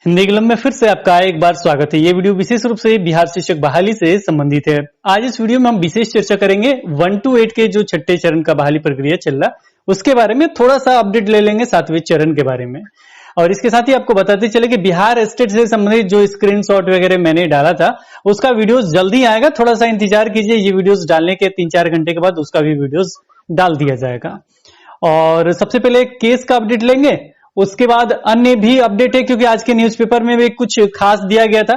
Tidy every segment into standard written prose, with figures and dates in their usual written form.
Hindi club में फिर से आपका एक बार स्वागत है। ये वीडियो विशेष रूप से बिहार शिक्षक बहाली से संबंधित है। आज इस वीडियो में हम विशेष चर्चा करेंगे 1 to 8 के जो छठे चरण का बहाली प्रक्रिया चल रहा उसके बारे में थोड़ा सा अपडेट ले लेंगे 7वें चरण के बारे में। और इसके साथ ही आपको बताते चले कि बिहार स्टेट से संबंधित जो स्क्रीनशॉट वगैरह मैंने डाला था उसका वीडियो जल्दी आएगा, थोड़ा सा इंतजार कीजिए। ये वीडियोस डालने के 3-4 घंटे के बाद उसका भी वीडियोस डाल दिया जाएगा। और सबसे पहले केस का अपडेट लेंगे, उसके बाद अन्य भी अपडेट है क्योंकि आज के न्यूज़पेपर में भी कुछ खास दिया गया था,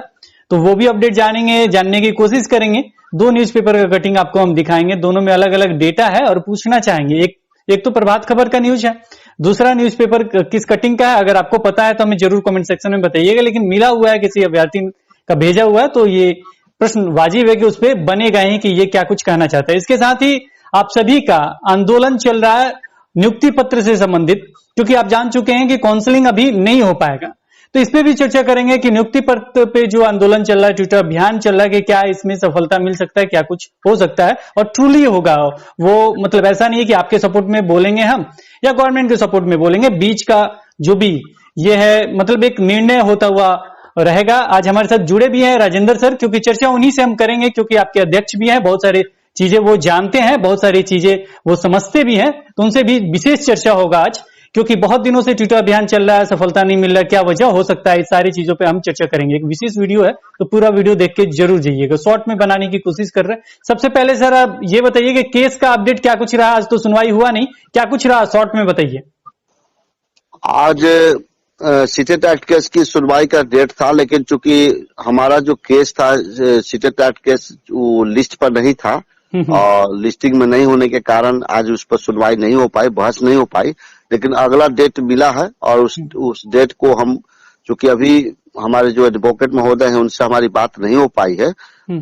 तो वो भी अपडेट जानने की कोशिश करेंगे। 2 न्यूज़पेपर का कटिंग आपको हम दिखाएंगे, दोनों में अलग अलग डेटा है और पूछना चाहेंगे। एक तो प्रभात खबर का न्यूज है, दूसरा न्यूज़पेपर किस कटिंग का है। अगर आपको पता है तो हमें जरूर कमेंट सेक्शन में बताइएगा, लेकिन मिला हुआ है किसी अभ्यर्थी का भेजा हुआ है तो ये प्रश्न वाजिब है कि उस पर बने गए हैं कि ये क्या कुछ कहना चाहता है। इसके साथ ही आप सभी का आंदोलन चल रहा है नियुक्ति पत्र से संबंधित, क्योंकि आप जान चुके हैं कि काउंसलिंग अभी नहीं हो पाएगा, तो इस पे भी चर्चा करेंगे कि नियुक्ति पत्र पे जो आंदोलन चल रहा है, ट्विटर अभियान चल रहा है, कि क्या इसमें सफलता मिल सकता है, क्या कुछ हो सकता है और ट्रूली होगा वो। मतलब ऐसा नहीं है कि आपके सपोर्ट में बोलेंगे हम या गवर्नमेंट के सपोर्ट में बोलेंगे, बीच का जो भी ये है मतलब एक निर्णय होता हुआ रहेगा। आज हमारे साथ जुड़े भी हैं राजेंद्र सर, क्योंकि चर्चा उन्हीं से हम करेंगे, क्योंकि आपके अध्यक्ष भी हैं, बहुत सारे चीजें वो जानते हैं, बहुत सारी चीजें वो समझते भी हैं, तो उनसे भी विशेष चर्चा होगा आज, क्योंकि बहुत दिनों से ट्विटर अभियान चल रहा है, सफलता नहीं मिल रहा, क्या वजह हो सकता है, इस सारी चीजों पे हम चर्चा करेंगे। एक विशेष वीडियो है तो पूरा वीडियो देख के जरूर जाइएगा, शॉर्ट में बनाने की कोशिश कर रहे हैं। सबसे पहले सर आप ये बताइए कि केस का अपडेट क्या कुछ रहा, आज तो सुनवाई हुआ नहीं, क्या कुछ रहा शॉर्ट में बताइए। आज सीटेट एक्ट केस की सुनवाई का डेट था, लेकिन चूंकि हमारा जो केस था सीटेट एक्ट केस वो लिस्ट पर नहीं था और लिस्टिंग में नहीं होने के कारण आज उस पर सुनवाई नहीं हो पाई, बहस नहीं हो पाई। लेकिन अगला डेट मिला है और उस डेट को हम, चूंकि अभी हमारे जो एडवोकेट महोदय हैं उनसे हमारी बात नहीं हो पाई है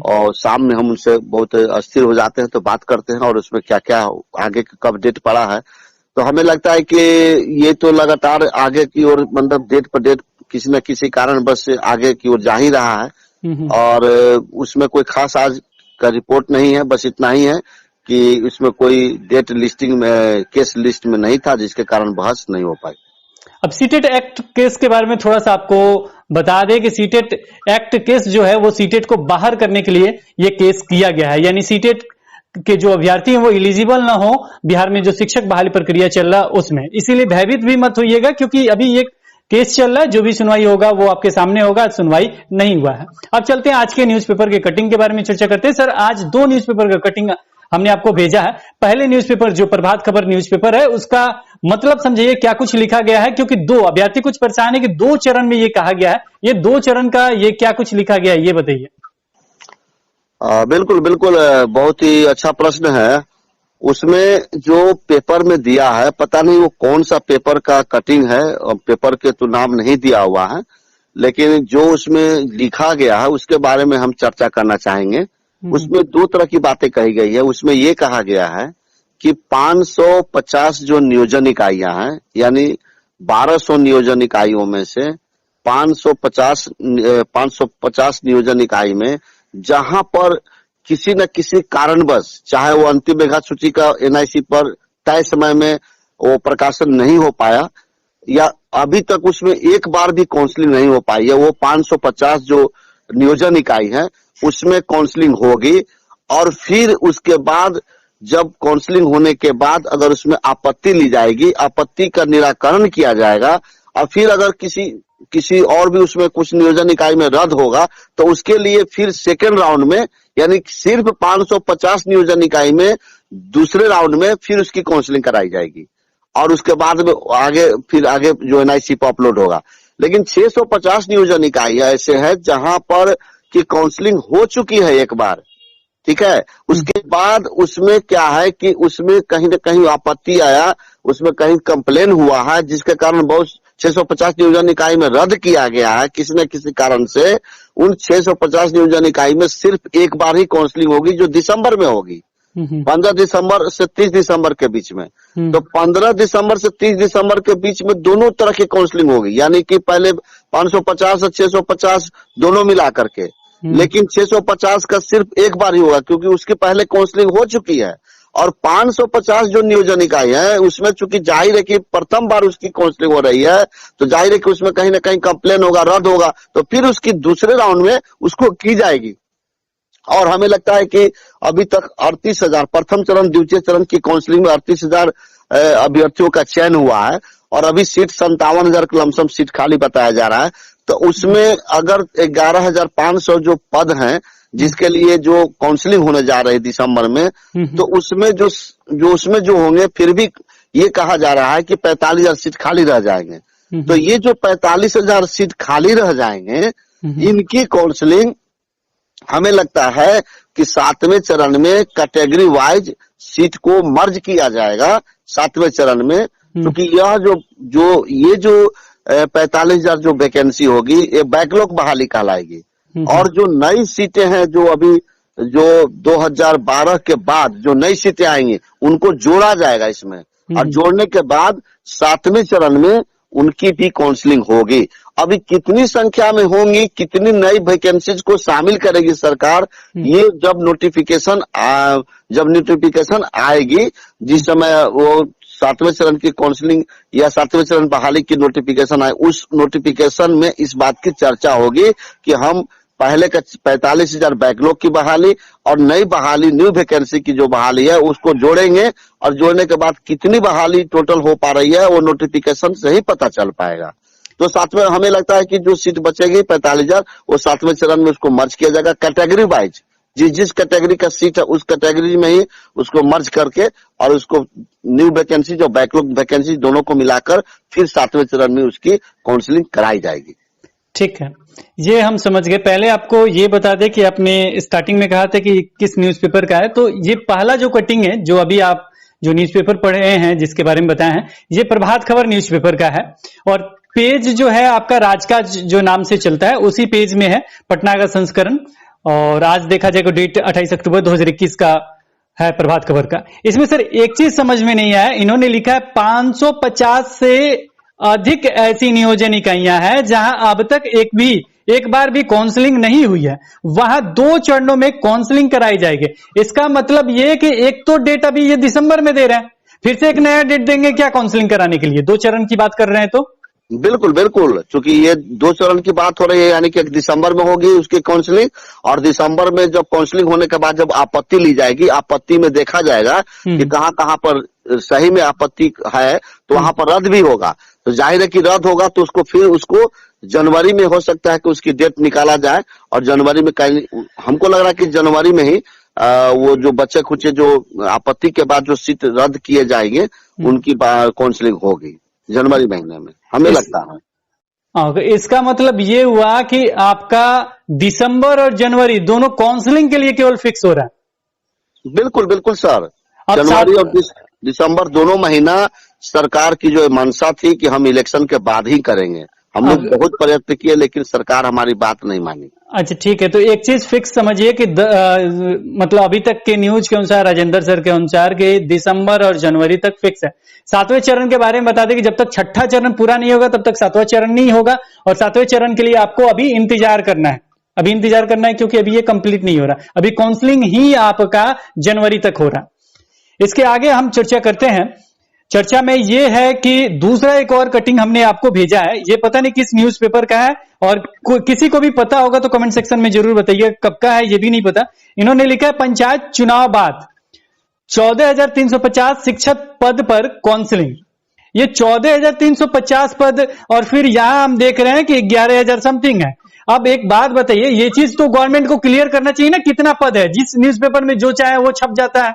और शाम में हम उनसे बहुत अस्थिर हो जाते हैं तो बात करते हैं और उसमें क्या क्या आगे कब डेट पड़ा है, तो हमें लगता है कि ये तो लगातार आगे की ओर मतलब डेट पर डेट किसी न किसी कारण बस आगे की ओर जा ही रहा है। और उसमें कोई खास आज का रिपोर्ट नहीं है, बस इतना ही है कि उसमें कोई डेट लिस्टिंग में केस लिस्ट में नहीं था, जिसके कारण बहस नहीं हो पाई। अब सीटेट एक्ट केस के बारे में थोड़ा सा आपको बता दें कि सीटेट एक्ट केस जो है वो सीटेट को बाहर करने के लिए ये केस किया गया है, यानी सीटेट के जो अभ्यर्थी हैं वो एलिजिबल ना हो बिहार में जो शिक्षक बहाली प्रक्रिया चल रहा उसमें। इसीलिए भयभीत भी मत होइएगा, क्योंकि अभी ये केस चल रहा है, जो भी सुनवाई होगा वो आपके सामने होगा, सुनवाई नहीं हुआ है। अब चलते हैं आज के न्यूज़पेपर के कटिंग के बारे में चर्चा करते हैं। सर आज 2 न्यूज़पेपर का कटिंग हमने आपको भेजा है। पहले न्यूज़पेपर जो प्रभात खबर न्यूज़पेपर है उसका मतलब समझिए क्या कुछ लिखा गया है, क्योंकि 2 अभ्यर्थी कुछ परेशान है कि 2 चरण में ये कहा गया है, ये 2 चरण का ये क्या कुछ लिखा गया है ये बताइए। बिल्कुल बिल्कुल, बहुत ही अच्छा प्रश्न है। उसमें जो पेपर में दिया है, पता नहीं वो कौन सा पेपर का कटिंग है, और पेपर के तो नाम नहीं दिया हुआ है, लेकिन जो उसमें लिखा गया है उसके बारे में हम चर्चा करना चाहेंगे। उसमें 2 तरह की बातें कही गई है। उसमें ये कहा गया है कि 550 जो नियोजन इकाइयां हैं, यानी 1200 नियोजन इकाइयों में से 550 नियोजन इकाई में जहां पर किसी न किसी कारणवश, चाहे वो अंतिम मेधा सूची का एनआईसी पर तय समय में वो प्रकाशन नहीं हो पाया या अभी तक उसमें एक बार भी काउंसलिंग नहीं हो पाई है, वो 550 जो नियोजन इकाई है उसमें काउंसलिंग होगी। और फिर उसके बाद जब काउंसलिंग होने के बाद अगर उसमें आपत्ति ली जाएगी, आपत्ति का निराकरण किया जाएगा और फिर अगर किसी और भी उसमें कुछ नियोजन इकाई में रद्द होगा तो उसके लिए फिर सेकेंड राउंड में, यानी सिर्फ 550 नियोजन इकाई में दूसरे राउंड में फिर उसकी काउंसलिंग कराई जाएगी और उसके बाद में आगे जो एनआईसी पर अपलोड होगा। लेकिन 650 नियोजन इकाई ऐसे है जहां पर की काउंसलिंग हो चुकी है एक बार, ठीक है। उसके बाद उसमें क्या है कि उसमें कहीं न कहीं आपत्ति आया, उसमें कहीं कंप्लेन हुआ है, जिसके कारण बहुत 650 नियोजन इकाई में रद्द किया गया है किसी न किसी कारण से। उन 650 नियोजन इकाई में सिर्फ एक बार ही काउंसलिंग होगी, जो दिसंबर में होगी, 15 दिसंबर से 30 दिसंबर के बीच में। तो 15 दिसंबर से 30 दिसंबर के बीच में दोनों तरह की काउंसलिंग होगी, यानी कि पहले 550 और 650 दोनों मिला करके, लेकिन 650 का सिर्फ एक बार ही होगा क्योंकि उसके पहले काउंसलिंग हो चुकी है और 550 जो नियोजन इकाई है उसमें चूंकि जाहिर है कि प्रथम बार उसकी काउंसलिंग हो रही है, तो जाहिर है कि उसमें कहीं ना कहीं कंप्लेन होगा, रद्द होगा, तो फिर उसकी दूसरे राउंड में उसको की जाएगी। और हमें लगता है कि अभी तक 38,000 प्रथम चरण द्वितीय चरण की काउंसलिंग में 38,000 अभ्यर्थियों का चयन हुआ है और अभी सीट 57,000 लमसम सीट खाली बताया जा रहा है। तो उसमें अगर 11,500 जो पद हैं जिसके लिए जो काउंसलिंग होने जा रही है दिसंबर में, तो उसमें जो होंगे, फिर भी ये कहा जा रहा है कि 45,000 सीट खाली रह जाएंगे। तो ये जो 45,000 सीट खाली रह जाएंगे, इनकी काउंसलिंग हमें लगता है कि 7वें चरण में कैटेगरी वाइज सीट को मर्ज किया जाएगा 7वें चरण में, क्योंकि यह जो 45,000 जो वैकेंसी होगी ये बैकलॉग बहाली कहलाएगी। और जो नई सीटें हैं जो अभी जो 2012 के बाद जो नई सीटें आएंगी उनको जोड़ा जाएगा इसमें, और जोड़ने के बाद 7वें चरण में उनकी भी काउंसलिंग होगी। अभी कितनी संख्या में होंगी, कितनी नई वैकेंसीज को शामिल करेगी सरकार, ये जब नोटिफिकेशन आएगी, जिस समय वो 7वें चरण की काउंसलिंग या 7वें चरण बहाली की नोटिफिकेशन आए, उस नोटिफिकेशन में इस बात की चर्चा होगी कि हम पहले का 45,000 बैकलॉग की बहाली और नई बहाली, न्यू वैकेंसी की जो बहाली है उसको जोड़ेंगे, और जोड़ने के बाद कितनी बहाली टोटल हो पा रही है वो नोटिफिकेशन से ही पता चल पाएगा। तो 7वें हमें लगता है कि जो सीट बचेगी 45,000 वो 7वें चरण में उसको मर्ज किया जाएगा कैटेगरी वाइज, जिस कैटेगरी का सीट है उस कैटेगरी में ही उसको मर्ज करके, और उसको न्यू वैकेंसी जो बैकलॉग वैकेंसी दोनों को मिलाकर फिर 7वें चरण में उसकी काउंसलिंग कराई जाएगी। ठीक है, ये हम समझ गए। पहले आपको ये बता दें कि आपने स्टार्टिंग में कहा था कि किस न्यूज़पेपर का है, तो ये पहला जो कटिंग है जो अभी आप जो न्यूज़पेपर पढ़े हैं जिसके बारे में बताए हैं, ये प्रभात खबर न्यूज़पेपर का है, और पेज जो है आपका राजकाज जो नाम से चलता है उसी पेज में है, पटना का संस्करण। और आज देखा जाए तो डेट 28 अक्टूबर 2021 का है प्रभात खबर का। इसमें सर एक चीज समझ में नहीं आया, इन्होंने लिखा है 550 से अधिक ऐसी नियोजन इकाइयां हैं जहां अब तक एक बार भी काउंसलिंग नहीं हुई है, वहां 2 चरणों में काउंसलिंग कराई जाएगी। इसका मतलब ये कि एक तो डेट अभी ये दिसंबर में दे रहे हैं, फिर से एक नया डेट देंगे क्या काउंसलिंग कराने के लिए? 2 चरण की बात कर रहे हैं तो बिल्कुल बिल्कुल, क्योंकि ये 2 चरण की बात हो रही है, यानी कि दिसंबर में होगी उसकी काउंसलिंग, और दिसंबर में जब काउंसलिंग होने के बाद जब आपत्ति ली जाएगी, आपत्ति में देखा जाएगा कि कहां कहां पर सही में आपत्ति है, तो वहां पर रद्द भी होगा। तो जाहिर है कि रद्द होगा तो उसको जनवरी में हो सकता है कि उसकी डेट निकाला जाए, और जनवरी में हमको लग रहा है कि जनवरी में ही वो जो बच्चे खुचे जो आपत्ति के बाद जो सीट रद्द किए जाएंगे उनकी काउंसलिंग होगी जनवरी महीने में, हमें लगता है। इसका मतलब ये हुआ कि आपका दिसंबर और जनवरी दोनों काउंसलिंग के लिए केवल फिक्स हो रहा है। बिल्कुल बिल्कुल सर, जनवरी और दिसंबर दोनों महीना सरकार की जो मंशा थी कि हम इलेक्शन के बाद ही करेंगे, हमने बहुत प्रयत्न किए लेकिन सरकार हमारी बात नहीं मानी। अच्छा ठीक है, तो एक चीज फिक्स समझिए कि मतलब अभी तक के न्यूज के अनुसार, राजेंद्र सर के अनुसार कि दिसंबर और जनवरी तक फिक्स है। 7वें चरण के बारे में बता दें कि जब तक 6ठा चरण पूरा नहीं होगा तब तक 7वां चरण नहीं होगा, और 7वें चरण के लिए आपको अभी इंतजार करना है, क्योंकि अभी ये कंप्लीट नहीं हो रहा, अभी काउंसलिंग ही आपका जनवरी तक हो रहा। इसके आगे हम चर्चा करते हैं। चर्चा में ये है कि दूसरा एक और कटिंग हमने आपको भेजा है, ये पता नहीं किस न्यूज़पेपर का है, और किसी को भी पता होगा तो कमेंट सेक्शन में जरूर बताइए कब का है, ये भी नहीं पता। इन्होंने लिखा है पंचायत चुनाव बाद 14,350 शिक्षक पद पर काउंसलिंग। ये 14,350 पद, और फिर यहां हम देख रहे हैं कि 11,000 समथिंग है। अब एक बात बताइए, ये चीज तो गवर्नमेंट को क्लियर करना चाहिए ना, कितना पद है? जिस न्यूज़पेपर में जो चाहे वो छप जाता है,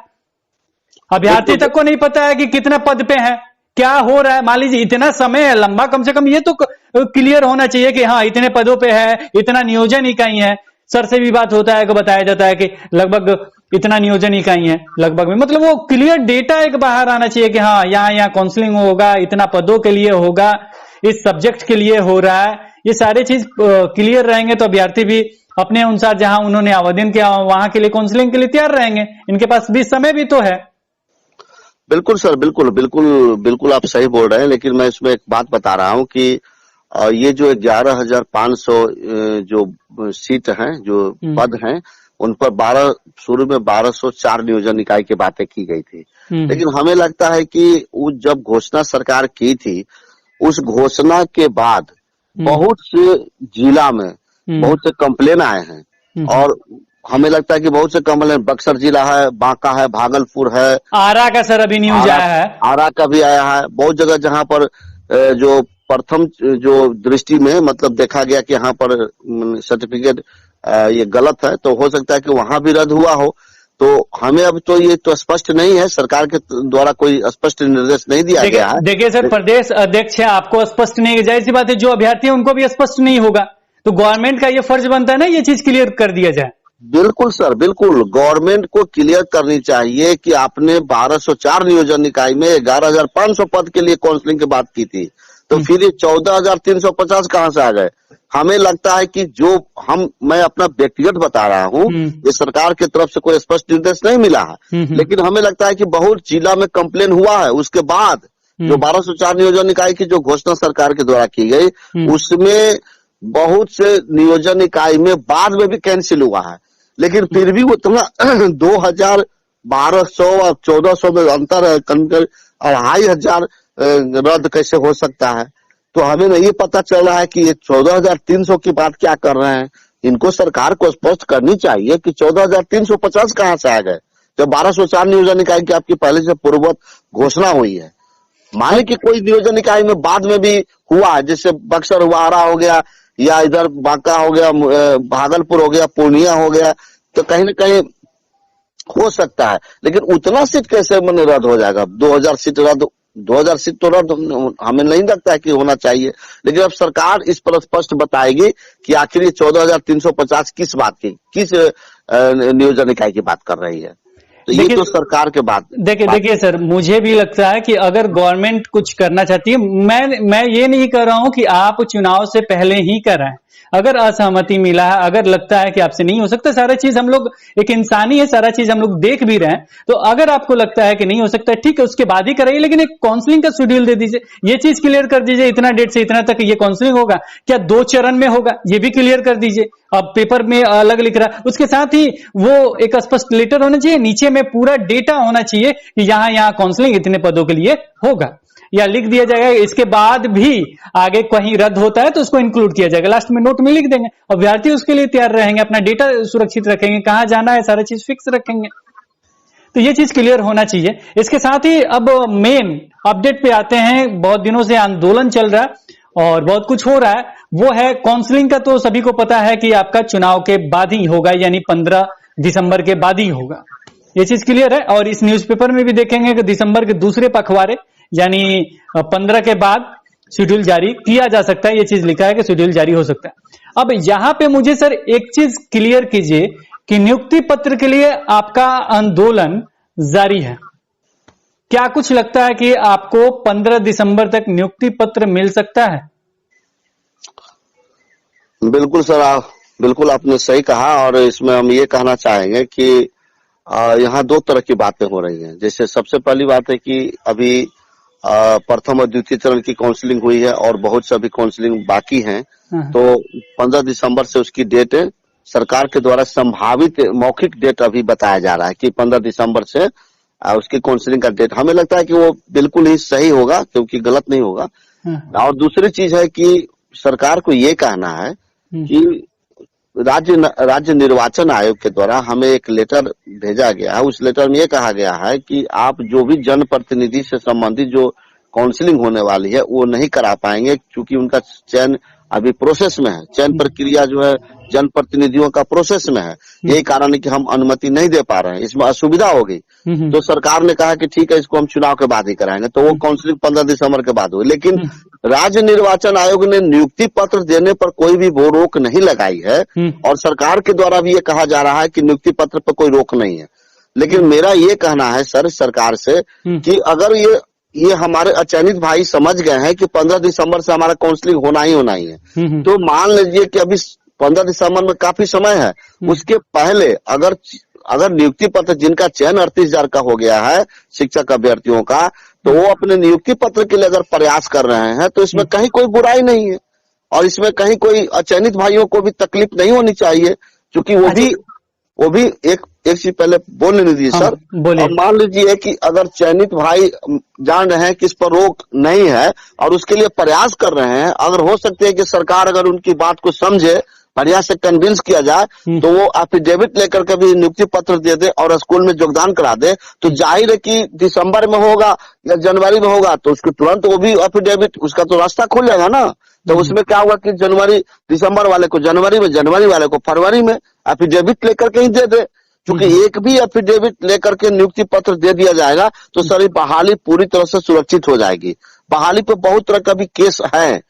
अभ्यर्थी तक को नहीं पता है कि कितना पद पे है, क्या हो रहा है। मान लीजिए इतना समय है लंबा, कम से कम ये तो क्लियर होना चाहिए कि हाँ इतने पदों पे है, इतना नियोजन इकाई है। सर से भी बात होता है, को बताया जाता है कि लगभग इतना नियोजन इकाई है, लगभग में मतलब वो क्लियर डेटा एक बाहर आना चाहिए कि हाँ यहाँ काउंसलिंग होगा, इतना पदों के लिए होगा, इस सब्जेक्ट के लिए हो रहा है। ये सारे चीज क्लियर रहेंगे तो अभ्यर्थी भी अपने अनुसार जहां उन्होंने आवेदन किया वहां के लिए काउंसलिंग के लिए तैयार रहेंगे, इनके पास भी समय भी तो है। बिल्कुल सर, बिल्कुल बिल्कुल बिल्कुल आप सही बोल रहे हैं, लेकिन मैं इसमें एक बात बता रहा हूं कि ये जो 11,500 जो सीट हैं, जो पद हैं, उन पर शुरू में 1204 नियोजन इकाई की बातें की गई थी। लेकिन हमें लगता है कि वो जब घोषणा सरकार की थी, उस घोषणा के बाद बहुत से जिला में बहुत से कंप्लेन आए हैं और हमें लगता है कि बहुत से कंप्लेन बक्सर जिला है, बांका है, भागलपुर है, आरा का सर अभी न्यूज आया है, आरा का भी आया है। बहुत जगह जहां पर जो प्रथम जो दृष्टि में मतलब देखा गया कि यहाँ पर सर्टिफिकेट ये गलत है, तो हो सकता है कि वहां भी रद्द हुआ हो। तो हमें अब तो ये तो स्पष्ट नहीं है, सरकार के द्वारा कोई स्पष्ट निर्देश नहीं दिया गया है। देखिए सर, प्रदेश अध्यक्ष है, आपको स्पष्ट नहीं, जाहिर सी बात है जो अभ्यर्थी है उनको भी स्पष्ट नहीं होगा, तो गवर्नमेंट का ये फर्ज बनता है ना ये चीज क्लियर कर दिया जाए। बिल्कुल सर, बिल्कुल गवर्नमेंट को क्लियर करनी चाहिए कि आपने 1204 नियोजन इकाई में 11,500 पद के लिए काउंसलिंग की बात की थी, तो फिर ये 14,350 कहां से आ गए? हमें लगता है कि जो मैं अपना व्यक्तिगत बता रहा हूँ, ये सरकार की तरफ से कोई स्पष्ट निर्देश नहीं मिला है, लेकिन हमें लगता है कि बहुत जिला में कंप्लेन हुआ है। उसके बाद जो 1204 नियोजन इकाई की जो घोषणा सरकार के द्वारा की गई, उसमें बहुत से नियोजन इकाई में बाद में भी कैंसिल हुआ है, लेकिन फिर भी उतना 2,1200 और 1,400 में अंतर है, करीब 2,500 रद्द कैसे हो सकता है? तो हमें नहीं पता चल रहा है कि ये 14,300 की बात क्या कर रहे हैं। इनको सरकार को स्पष्ट करनी चाहिए कि 14,350 कहां से आ गए, जब 1204 नियोजन इकाई की आपकी पहले से पूर्ववत घोषणा हुई है। माने कि कोई नियोजन इकाई में बाद में भी हुआ है, जैसे बक्सर हुआ, आरा हो गया, या इधर बांका हो गया, भागलपुर हो गया, पूर्णिया हो गया, तो कहीं न कहीं हो सकता है। लेकिन उतना सीट कैसे रद्द हो जाएगा? 2,000 सीट रद्द, 2,000 सीट तो रद्द हमें नहीं लगता है कि होना चाहिए। लेकिन अब सरकार इस पर स्पष्ट बताएगी कि आखिर ये 14,350 किस बात की, किस नियोजन इकाई की बात कर रही है। तो ये तो सरकार के बात। देखिए सर, मुझे भी लगता है कि अगर गवर्नमेंट कुछ करना चाहती है, मैं ये नहीं कर रहा हूं कि आप चुनाव से पहले ही कराएं। अगर असहमति मिला है, अगर लगता है कि आपसे नहीं हो सकता, सारा चीज हम लोग एक इंसानी है, सारा चीज हम लोग देख भी रहे हैं, तो अगर आपको लगता है कि नहीं हो सकता, ठीक है, उसके बाद ही कराइए, लेकिन एक काउंसलिंग का शेड्यूल दे दीजिए, ये चीज क्लियर कर दीजिए, इतना डेट से इतना तक ये काउंसलिंग होगा, क्या 2 चरण में होगा, ये भी क्लियर कर दीजिए। अब पेपर में अलग लिख रहा है, उसके साथ ही वो एक स्पष्ट लेटर होना चाहिए, नीचे में पूरा डेटा होना चाहिए कि यहाँ काउंसलिंग इतने पदों के लिए होगा, या लिख दिया जाएगा। इसके बाद भी आगे कहीं रद्द होता है तो उसको इंक्लूड किया जाएगा, लास्ट में नोट में लिख देंगे। अभ्यर्थी उसके लिए तैयार रहेंगे, अपना डेटा सुरक्षित रखेंगे, कहां जाना है सारा चीज फिक्स रखेंगे, तो ये चीज क्लियर होना चाहिए। इसके साथ ही अब मेन अपडेट पे आते हैं। बहुत दिनों से आंदोलन चल रहा है और बहुत कुछ हो रहा है, वो है काउंसलिंग का। तो सभी को पता है कि आपका चुनाव के बाद ही होगा, यानी 15 दिसंबर के बाद ही होगा, ये चीज क्लियर है। और इस न्यूज़पेपर में भी देखेंगे कि दिसंबर के दूसरे पखवाड़े यानी 15 के बाद शेड्यूल जारी किया जा सकता है, ये चीज लिखा है कि शेड्यूल जारी हो सकता है। अब यहां पे मुझे सर एक चीज क्लियर कीजिए कि नियुक्ति पत्र के लिए आपका आंदोलन जारी है, क्या कुछ लगता है कि आपको 15 दिसंबर तक नियुक्ति पत्र मिल सकता है? बिल्कुल सर, बिल्कुल आपने सही कहा। और इसमें हम ये कहना चाहेंगे कि यहाँ 2 तरह की बातें हो रही हैं। जैसे सबसे पहली बात है कि अभी प्रथम और द्वितीय चरण की काउंसलिंग हुई है और बहुत से अभी काउंसलिंग बाकी हैं, तो 15 दिसंबर से उसकी डेट सरकार के द्वारा संभावित मौखिक डेट अभी बताया जा रहा है कि 15 दिसंबर से उसकी काउंसलिंग का डेट। हमें लगता है कि वो बिल्कुल ही सही होगा, क्योंकि गलत नहीं होगा। और दूसरी चीज है कि सरकार को ये कहना है कि राज्य निर्वाचन आयोग के द्वारा हमें एक लेटर भेजा गया है। उस लेटर में ये कहा गया है कि आप जो भी जनप्रतिनिधि से संबंधित जो काउंसलिंग होने वाली है वो नहीं करा पाएंगे, क्योंकि उनका चयन अभी प्रोसेस में है। चयन प्रक्रिया जो है जनप्रतिनिधियों का प्रोसेस में है, यही कारण है कि हम अनुमति नहीं दे पा रहे हैं, इसमें असुविधा होगी। तो सरकार ने कहा कि ठीक है, इसको हम चुनाव के बाद ही कराएंगे, तो वो काउंसलिंग 15 दिसंबर के बाद हुई। लेकिन राज्य निर्वाचन आयोग ने नियुक्ति पत्र देने पर कोई भी वो रोक नहीं लगाई है, और सरकार के द्वारा भी ये कहा जा रहा है कि नियुक्ति पत्र पर कोई रोक नहीं है। लेकिन मेरा ये कहना है सर सरकार से कि अगर ये हमारे अचयनित भाई समझ गए हैं कि 15 दिसंबर से हमारा काउंसलिंग होना ही है, तो मान लीजिए कि अभी 15 दिसंबर में काफी समय है, उसके पहले अगर नियुक्ति पत्र जिनका चयन 38,000 का हो गया है शिक्षक अभ्यर्थियों का, तो वो अपने नियुक्ति पत्र के लिए अगर प्रयास कर रहे हैं तो इसमें कहीं कोई बुराई नहीं है, और इसमें कहीं कोई अचयनित भाइयों को भी तकलीफ नहीं होनी चाहिए, क्योंकि वो भी वो भी एक चीज पहले बोल लेने दीजिए सर। बोलिए। और मान लीजिए कि अगर चयनित भाई जान रहे हैं कि इस पर रोक नहीं है और उसके लिए प्रयास कर रहे हैं, अगर हो सकते हैं कि सरकार अगर उनकी बात को समझे, बढ़िया से कन्विंस किया जाए, तो वो एफिडेविट लेकर के भी नियुक्ति पत्र दे दे और स्कूल में योगदान करा दे, तो जाहिर है कि दिसंबर में होगा या जनवरी में होगा तो उसको तुरंत वो भी एफिडेविट, उसका तो रास्ता खुल जाएगा ना। तो उसमें क्या होगा कि दिसंबर वाले को जनवरी में, जनवरी वाले को फरवरी में एफिडेविट लेकर के ही दे दे। क्योंकि एक भी एफिडेविट लेकर के नियुक्ति पत्र दे दिया जाएगा तो सर ये बहाली पूरी तरह से सुरक्षित हो जाएगी। बहाली पे बहुत तरह का भी केस है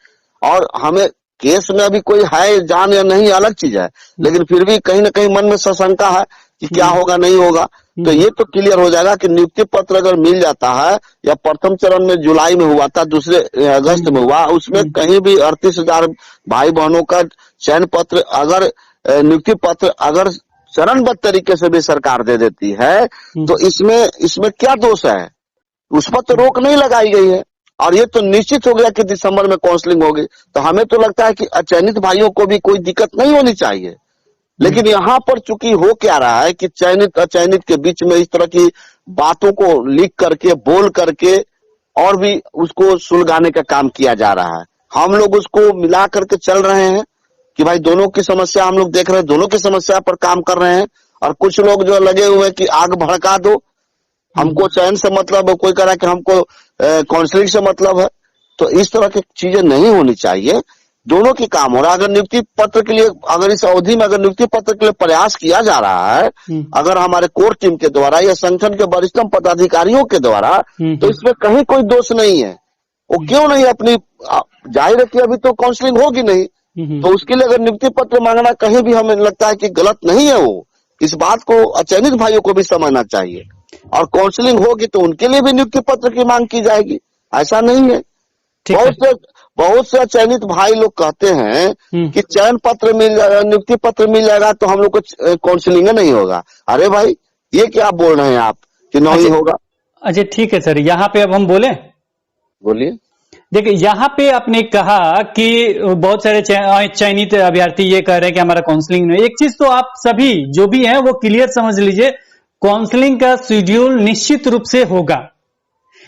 और हमें केस में अभी कोई है जान या नहीं अलग चीज है, लेकिन फिर भी कहीं ना कहीं मन में सशंका है कि क्या होगा नहीं होगा। तो ये तो क्लियर हो जाएगा कि नियुक्ति पत्र अगर मिल जाता है, या प्रथम चरण में जुलाई में हुआ था, दूसरे अगस्त में हुआ, उसमें कहीं भी 38,000 भाई बहनों का चयन पत्र अगर नियुक्ति पत्र अगर चरणबद्ध तरीके से भी सरकार दे देती है तो इसमें क्या दोष है? उस पर तो रोक नहीं लगाई गई है और ये तो निश्चित हो गया कि दिसंबर में काउंसलिंग होगी। तो हमें तो लगता है कि अचयनित भाइयों को भी कोई दिक्कत नहीं होनी चाहिए। लेकिन यहाँ पर चूंकि हो क्या रहा है कि चयनित अचयनित के बीच में इस तरह की बातों को लिख करके, बोल करके और भी उसको सुलगाने का काम किया जा रहा है। हम लोग उसको मिला करके चल रहे हैं कि भाई दोनों की समस्या हम लोग देख रहे हैं, दोनों की समस्या पर काम कर रहे हैं। और कुछ लोग जो लगे हुए हैं कि आग भड़का दो, हमको चयन से मतलब है, कोई कह रहा है कि हमको काउंसलिंग से मतलब है। तो इस तरह की चीजें नहीं होनी चाहिए, दोनों की काम हो रहा है। अगर नियुक्ति पत्र के लिए, अगर इस अवधि में अगर नियुक्ति पत्र के लिए प्रयास किया जा रहा है, अगर हमारे कोर टीम के द्वारा या संगठन के वरिष्ठतम पदाधिकारियों के द्वारा, तो इसमें कहीं कोई दोष नहीं है। वो क्यों नहीं अपनी, जाहिर है कि अभी तो काउंसलिंग होगी नहीं, तो उसके लिए अगर नियुक्ति पत्र मांगना कहीं भी हमें लगता है कि गलत नहीं है। वो इस बात को अचयनित भाइयों को भी समझना चाहिए और काउंसलिंग होगी तो उनके लिए भी नियुक्ति पत्र की मांग की जाएगी, ऐसा नहीं है। बहुत से चयनित भाई लोग कहते हैं कि चयन पत्र मिल जाएगा, नियुक्ति पत्र मिल जाएगा तो हम लोग को काउंसलिंग नहीं होगा। अरे भाई ये क्या बोल रहे हैं आप कि नहीं होगा? अच्छा ठीक है सर, यहाँ पे अब हम बोलिए। देखिए यहाँ पे आपने कहा कि बहुत सारे चयनित अभ्यर्थी ये कह रहे हैं कि हमारा काउंसलिंग नहीं। एक चीज तो आप सभी जो भी हैं वो क्लियर समझ लीजिए, काउंसलिंग का शेड्यूल निश्चित रूप से होगा।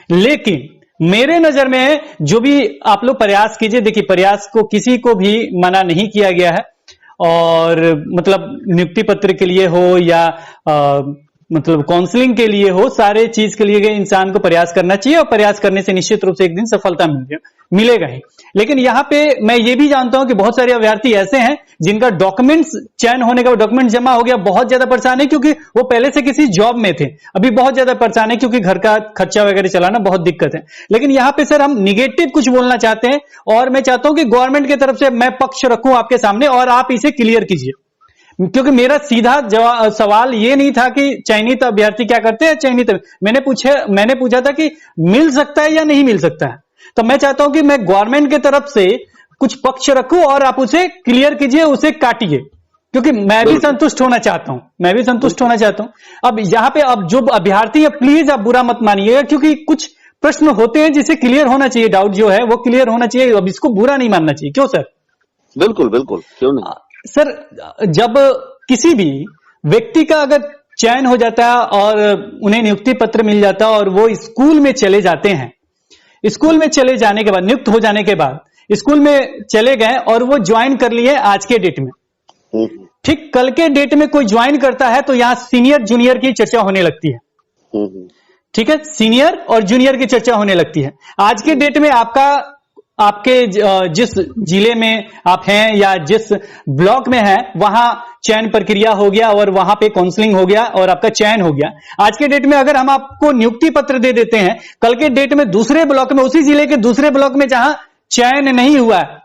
लेकिन मेरे नजर में जो भी आप लोग प्रयास कीजिए, देखिए प्रयास को किसी को भी मना नहीं किया गया है, और मतलब नियुक्ति पत्र के लिए हो या मतलब काउंसलिंग के लिए हो, सारे चीज के लिए इंसान को प्रयास करना चाहिए और प्रयास करने से निश्चित रूप से एक दिन सफलता मिलेगा ही। लेकिन यहाँ पे मैं ये भी जानता हूं कि बहुत सारे अभ्यर्थी ऐसे हैं जिनका डॉक्यूमेंट्स चयन होने का डॉक्यूमेंट जमा हो गया, बहुत ज्यादा परेशान है क्योंकि वो पहले से किसी जॉब में थे, अभी बहुत ज्यादा परेशान है क्योंकि घर का खर्चा वगैरह चलाना बहुत दिक्कत है। लेकिन यहाँ पे सर हम निगेटिव कुछ बोलना चाहते हैं और मैं चाहता हूं कि गवर्नमेंट की तरफ से मैं पक्ष रखूं आपके सामने और आप इसे क्लियर कीजिए, क्योंकि मेरा सीधा सवाल ये नहीं था कि चयनित अभ्यर्थी क्या करते हैं। चयनित मैंने पूछा था कि मिल सकता है या नहीं मिल सकता है। तो मैं चाहता हूं कि मैं गवर्नमेंट की तरफ से कुछ पक्ष रखूं और आप उसे क्लियर कीजिए, उसे काटिए, क्योंकि मैं भी संतुष्ट होना चाहता हूं। अब यहाँ पे अब जो अभ्यर्थी है प्लीज आप बुरा मत मानिएगा, क्योंकि कुछ प्रश्न होते हैं जिसे क्लियर होना चाहिए, डाउट जो है वो क्लियर होना चाहिए। अब इसको बुरा नहीं मानना चाहिए, क्यों सर? बिल्कुल बिल्कुल, क्यों नहीं सर। जब किसी भी व्यक्ति का अगर चयन हो जाता है और उन्हें नियुक्ति पत्र मिल जाता है और वो स्कूल में चले जाते हैं, स्कूल में चले जाने के बाद, नियुक्त हो जाने के बाद स्कूल में चले गए और वो ज्वाइन कर लिए आज के डेट में, ठीक कल के डेट में कोई ज्वाइन करता है तो यहाँ सीनियर जूनियर की चर्चा होने लगती है। ठीक है, सीनियर और जूनियर की चर्चा होने लगती है। आज के डेट में आपके जिस जिले में आप हैं या जिस ब्लॉक में हैं वहां चयन प्रक्रिया हो गया और वहां पे काउंसलिंग हो गया और आपका चयन हो गया। आज के डेट में अगर हम आपको नियुक्ति पत्र दे देते हैं, कल के डेट में दूसरे ब्लॉक में, उसी जिले के दूसरे ब्लॉक में जहां चयन नहीं हुआ है,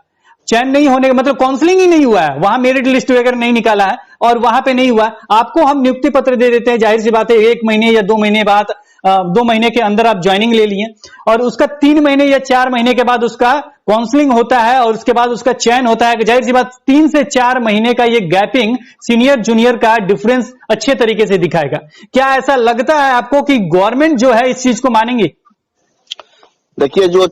चयन नहीं होने का मतलब काउंसलिंग ही नहीं हुआ है, वहां मेरिट लिस्ट वगैरह नहीं निकाला है और वहां पे नहीं हुआ, आपको हम नियुक्ति पत्र दे देते हैं। जाहिर सी बात है 1 महीने या 2 महीने बाद, 2 महीने के अंदर आप ज्वाइनिंग ले लिए और उसका 3 महीने या 4 महीने के बाद उसका काउंसलिंग होता है और उसके बाद उसका चयन होता है। जाहिर सी बात 3 से 4 महीने का ये गैपिंग सीनियर जूनियर का डिफरेंस अच्छे तरीके से दिखाएगा। क्या ऐसा लगता है आपको कि गवर्नमेंट जो है इस चीज को मानेंगे? देखिए, जो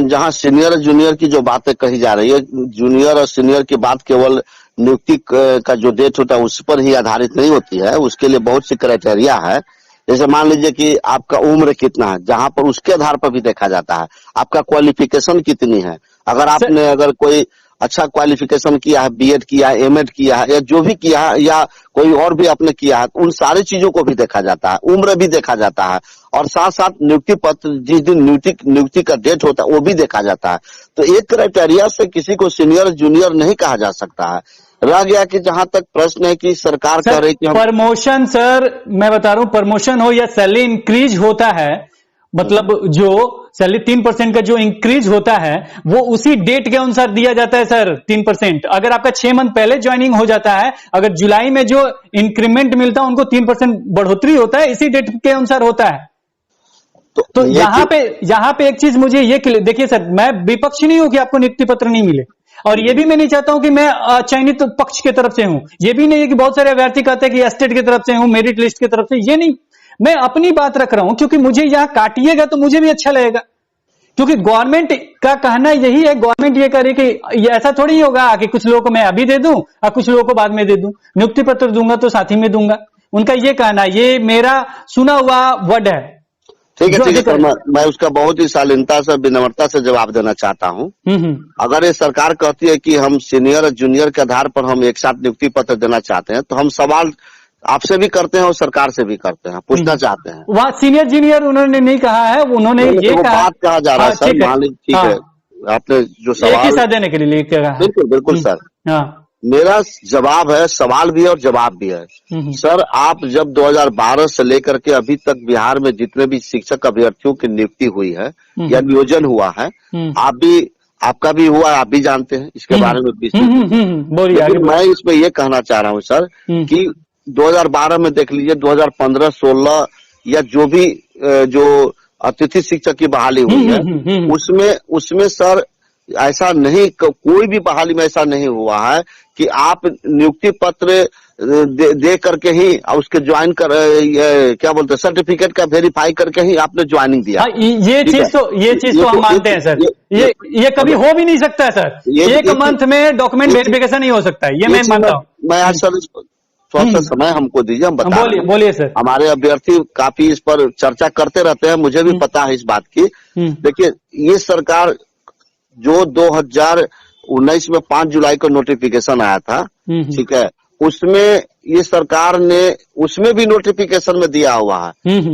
जहां सीनियर जूनियर की जो बातें कही जा रही है, जूनियर और सीनियर की बात केवल नियुक्ति का जो डेट होता है उस पर ही आधारित नहीं होती है। उसके लिए बहुत सी क्राइटेरिया है। जैसे मान लीजिए कि आपका उम्र कितना है, जहां पर उसके आधार पर भी देखा जाता है। आपका क्वालिफिकेशन कितनी है, अगर कोई अच्छा क्वालिफिकेशन किया है, बीएड किया है, एमएड किया है, या जो भी किया है, या कोई और भी आपने किया है, उन सारी चीजों को भी देखा जाता है। उम्र भी देखा जाता है, और साथ साथ नियुक्ति पत्र जिस दिन नियुक्ति का डेट होता है वो भी देखा जाता है। तो एक क्राइटेरिया से किसी को सीनियर जूनियर नहीं कहा जा सकता है। रह गया कि जहां तक प्रश्न है कि सरकार कह रही कि हम प्रमोशन, सर मैं बता रहा हूं, प्रमोशन हो या सैलरी इंक्रीज होता है, मतलब जो सैलरी 3% का जो इंक्रीज होता है वो उसी डेट के अनुसार दिया जाता है सर। 3%, अगर आपका 6 मंथ पहले ज्वाइनिंग हो जाता है, अगर जुलाई में जो इंक्रीमेंट मिलता है उनको 3% बढ़ोतरी होता है, इसी डेट के अनुसार होता है। तो यहाँ पे एक चीज मुझे ये देखिए सर, मैं विपक्षी नहीं हूं कि आपको नियुक्ति पत्र नहीं मिले, और ये भी मैं नहीं चाहता हूं कि मैं चयनित पक्ष की तरफ से हूं। ये भी नहीं है कि बहुत सारे अभ्यर्थी कहते हैं कि स्टेट की तरफ से हूं, मेरिट लिस्ट की तरफ से, ये नहीं। मैं अपनी बात रख रहा हूं, क्योंकि मुझे यहां काटिएगा तो मुझे भी अच्छा लगेगा, क्योंकि गवर्नमेंट का कहना यही है। गवर्नमेंट ये करे कि ये ऐसा थोड़ी ही होगा कि कुछ लोगों को मैं अभी दे दूं और कुछ लोगों को बाद में दे दूं। नियुक्ति पत्र दूंगा तो साथ ही में दूंगा, उनका ये कहना, ये मेरा सुना हुआ वर्ड है। ठीक है तो मैं उसका बहुत ही शालीनता से, विनम्रता से जवाब देना चाहता हूँ। अगर ये सरकार कहती है कि हम सीनियर और जूनियर के आधार पर हम एक साथ नियुक्ति पत्र देना चाहते हैं, तो हम सवाल आपसे भी करते हैं और सरकार से भी करते हैं, पूछना चाहते हैं। वहाँ सीनियर जूनियर उन्होंने नहीं कहा है, उन्होंने ये कहा, बात कहा जा रहा है सर। मान लीजिए ठीक है, आपने जो सवाल एक ही साथ देने के लिए कहा है। बिल्कुल सर। मेरा जवाब है, सवाल भी है और जवाब भी है। सर, आप जब 2012 से लेकर के अभी तक बिहार में जितने भी शिक्षक अभ्यर्थियों की नियुक्ति हुई है या नियोजन हुआ है, आपका भी हुआ, आप भी जानते हैं इसके बारे में। लेकिन मैं इसमें ये कहना चाह रहा हूँ सर कि 2012 में देख लीजिए, 2015, 16 या जो भी जो अतिथि शिक्षक की बहाली हुई है, उसमें सर ऐसा नहीं, कोई भी बहाली में ऐसा नहीं हुआ है कि आप नियुक्ति पत्र दे करके ही उसके ज्वाइन कर, क्या बोलते हैं, सर्टिफिकेट का वेरीफाई करके ही आपने ज्वाइनिंग दिया। ये चीज तो हम मानते हैं सर। ये कभी हो भी नहीं सकता है सर। एक मंथ में डॉक्यूमेंट वेरिफिकेशन नहीं हो सकता है, ये मैं मानता हूँ। मैं आज सर थोड़ा सा समय हमको दीजिए, हम बता। बोलिए सर। हमारे अभ्यर्थी काफी इस पर चर्चा करते रहते हैं, मुझे भी पता है इस बात की। देखिए, ये सरकार जो 2019 में 5 जुलाई को नोटिफिकेशन आया था, ठीक है, उसमें ये सरकार ने उसमें भी नोटिफिकेशन में दिया हुआ है कि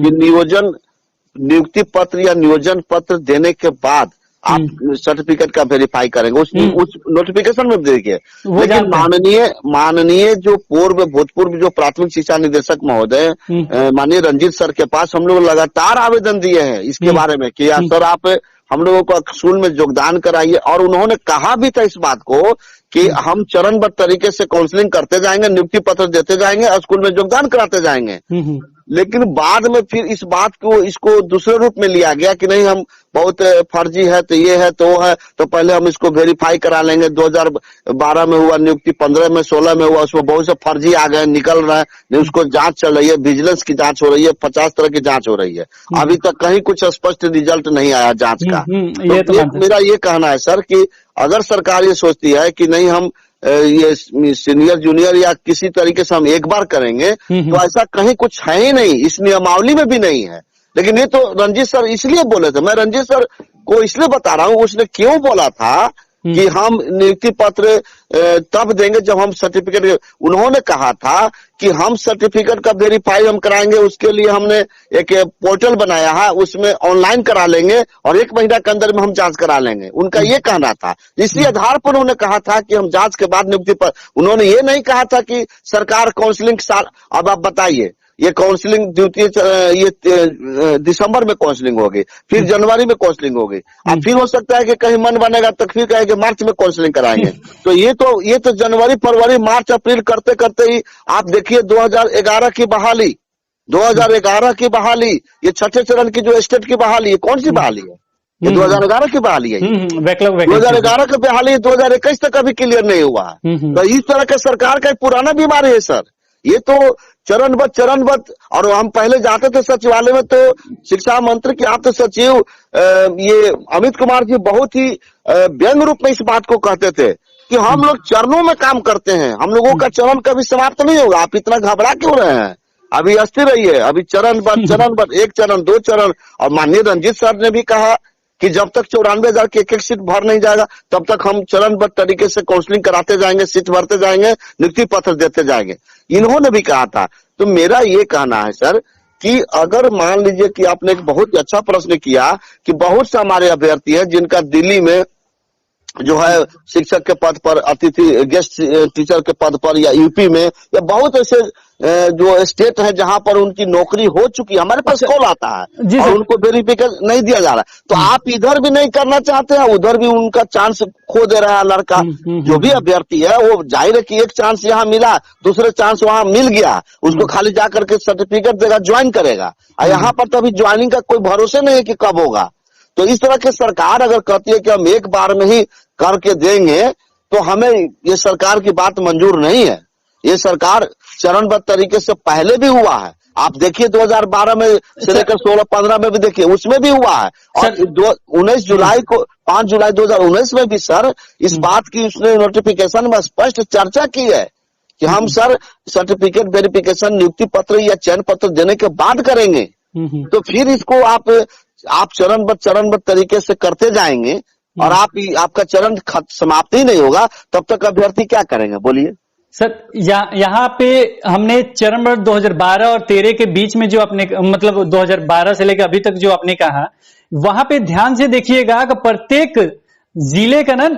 नियुक्ति पत्र या नियोजन पत्र देने के बाद आप सर्टिफिकेट का वेरीफाई करेंगे। उस नोटिफिकेशन में देखिए। लेकिन माननीय जो भूतपूर्व जो प्राथमिक शिक्षा निदेशक महोदय माननीय रंजीत सर के पास हम लोग लगातार आवेदन दिए हैं इसके बारे में कि यार सर, आप हम लोगों को स्कूल में योगदान कराइए। और उन्होंने कहा भी था इस बात को कि हम चरणबद्ध तरीके से काउंसलिंग करते जाएंगे, नियुक्ति पत्र देते जाएंगे और स्कूल में योगदान कराते जाएंगे। लेकिन बाद में फिर इस बात को, इसको दूसरे रूप में लिया गया कि नहीं, हम बहुत फर्जी है, तो ये है तो वो है, तो पहले हम इसको वेरीफाई करा लेंगे। 2012 में हुआ नियुक्ति, 15 में, 16 में हुआ, उसमें बहुत से फर्जी आ गए, निकल रहे हैं, उसको जांच चल रही है, विजिलेंस की जांच हो रही है, 50 तरह की जांच हो रही है। अभी तक कहीं कुछ स्पष्ट रिजल्ट नहीं आया जांच का। तो मेरा ये कहना है सर कि अगर सरकार ये सोचती है कि नहीं, हम ये सीनियर जूनियर या किसी तरीके से हम एक बार करेंगे, तो ऐसा कहीं कुछ है ही नहीं, इस नियमावली में भी नहीं है। लेकिन ये तो रंजीत सर इसलिए बोले थे, मैं रंजीत सर को इसलिए बता रहा हूँ, उसने क्यों बोला था कि हम नियुक्ति पत्र तब देंगे जब हम सर्टिफिकेट, उन्होंने कहा था कि हम सर्टिफिकेट का वेरीफाई हम कराएंगे, उसके लिए हमने एक पोर्टल बनाया है, उसमें ऑनलाइन करा लेंगे और 1 महीना के अंदर में हम जांच करा लेंगे। उनका ये कहना था, इसी आधार पर उन्होंने कहा था कि हम जांच के बाद नियुक्ति पर। उन्होंने ये नहीं कहा था कि सरकार काउंसलिंग साल, अब आप बताइए, ये काउंसलिंग द्वितीय ये दिसंबर में काउंसलिंग होगी, फिर जनवरी में काउंसलिंग होगी, अब फिर हो सकता है कि कहीं मन बनेगा तो फिर कहेंगे मार्च में काउंसलिंग कराएंगे। तो ये तो जनवरी, फरवरी, मार्च, अप्रैल करते करते ही आप देखिए 2011 की बहाली, 2011 की बहाली, ये 6ठे चरण की जो स्टेट की बहाली है, कौन सी बहाली है? ये 2011 की बहाली है। 2011 की बहाली 2021 तक अभी क्लियर नहीं हुआ है। तो इस तरह के सरकार का पुराना बीमारी है सर। ये तो चरणबद्ध, और हम पहले जाते थे सचिवालय में तो शिक्षा मंत्री के, आप तो सचिव ये अमित कुमार जी बहुत ही व्यंग रूप में इस बात को कहते थे कि हम लोग चरणों में काम करते हैं, हम लोगों का चरण कभी समाप्त नहीं होगा। आप इतना घबरा क्यों रहे हैं? अभी अस्थिर रहिए, अभी चरण बर 1 चरण 2 चरण। और माननीय रंजीत सर ने भी कहा कि जब तक 94,000 की एक सीट भर नहीं जाएगा तब तक हम चरणबद्ध तरीके से काउंसलिंग कराते जाएंगे, सीट भरते जाएंगे, नियुक्ति पत्र देते जाएंगे, इन्होंने भी कहा था। तो मेरा ये कहना है सर कि अगर मान लीजिए कि आपने एक बहुत ही अच्छा प्रश्न किया कि बहुत से हमारे अभ्यर्थी हैं जिनका दिल्ली में जो है शिक्षक के पद पर, अतिथि गेस्ट टीचर के पद पर, या यूपी में, या बहुत ऐसे जो स्टेट है जहां पर उनकी नौकरी हो चुकी है, हमारे पास कॉल आता है और उनको वेरिफिकेशन नहीं दिया जा रहा। तो आप इधर भी नहीं करना चाहते हैं, उधर भी उनका चांस खो दे रहा है लड़का। जो भी अभ्यर्थी है वो जाहिर है कि एक चांस यहाँ मिला, दूसरे चांस वहां मिल गया, उसको खाली जाकर के सर्टिफिकेट देगा, ज्वाइन करेगा। और यहाँ पर तो अभी ज्वाइनिंग का कोई भरोसे नहीं है कि कब होगा। तो इस तरह की सरकार अगर कहती है कि हम एक बार में ही करके देंगे, तो हमें ये सरकार की बात मंजूर नहीं है। ये सरकार चरणबद्ध तरीके से पहले भी हुआ है, आप देखिए 2012 में से लेकर 16-15 में भी देखिए, उसमें भी हुआ है। और 19 जुलाई को 5 जुलाई 2019 में भी सर इस बात की उसने नोटिफिकेशन में स्पष्ट चर्चा की है कि हम सर सर्टिफिकेट वेरिफिकेशन नियुक्ति पत्र या चयन पत्र देने के बाद करेंगे। तो फिर इसको आप चरणबद्ध तरीके से करते जाएंगे और आपका चरण समाप्त ही नहीं होगा, तब तक अभ्यर्थी क्या करेंगे बोलिए सर। यहाँ पे हमने चरणबद्ध 2012 और 13 के बीच में जो आपने, मतलब 2012 से लेकर अभी तक जो आपने कहा, वहां पे ध्यान से देखिएगा कि प्रत्येक जिले का ना,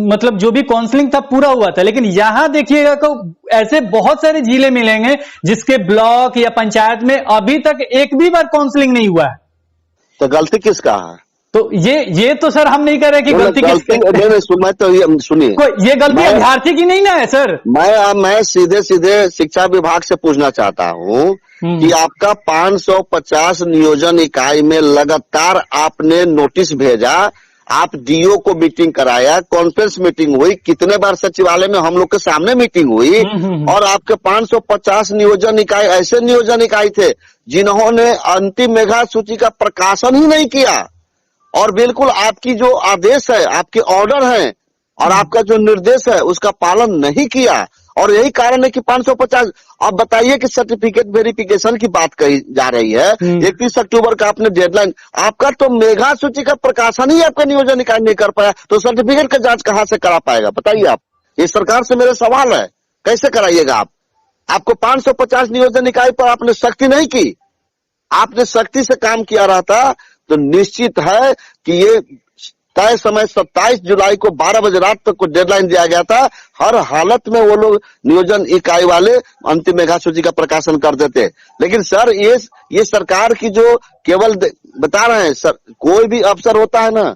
मतलब जो भी काउंसलिंग था पूरा हुआ था। लेकिन यहाँ देखिएगा कि ऐसे बहुत सारे जिले मिलेंगे जिसके ब्लॉक या पंचायत में अभी तक एक भी बार काउंसलिंग नहीं हुआ है। तो गलती किसका है? तो ये तो सर हम नहीं कह रहे कि गलती मैं तो सुनिए, ये गलती अभ्यर्थी की नहीं ना है सर। मैं सीधे शिक्षा विभाग से पूछना चाहता हूँ कि आपका 550 नियोजन इकाई में लगातार आपने नोटिस भेजा, आप डीओ को मीटिंग कराया, कॉन्फ्रेंस मीटिंग हुई, कितने बार सचिवालय में हम लोग के सामने मीटिंग हुई, और आपके 550 नियोजन इकाई ऐसे नियोजन इकाई थे जिन्होंने अंतिम मेधा सूची का प्रकाशन ही नहीं किया, और बिल्कुल आपकी जो आदेश है, आपके ऑर्डर है और आपका जो निर्देश है उसका पालन नहीं किया। और यही कारण है कि 550। अब बताइए कि सर्टिफिकेट वेरिफिकेशन की बात कही जा रही है, 31 अक्टूबर का आपने डेडलाइन, आपका तो मेधा सूची का प्रकाशन ही आपका नियोजन इकाई नहीं कर पाया, तो सर्टिफिकेट का जांच कहां से करा पाएगा बताइए आप? ये सरकार से मेरा सवाल है, कैसे कराइएगा आप? आपको 550 नियोजन इकाई पर आपने सख्ती नहीं की, आपने सख्ती से काम किया रहता तो निश्चित है कि ये तय समय 27 जुलाई को 12 बजे रात तक को डेडलाइन दिया गया था, हर हालत में वो लोग नियोजन इकाई वाले अंतिम मेधा सूची का प्रकाशन कर देते। लेकिन सर ये सरकार की जो केवल बता रहे हैं सर, कोई भी अफसर होता है ना,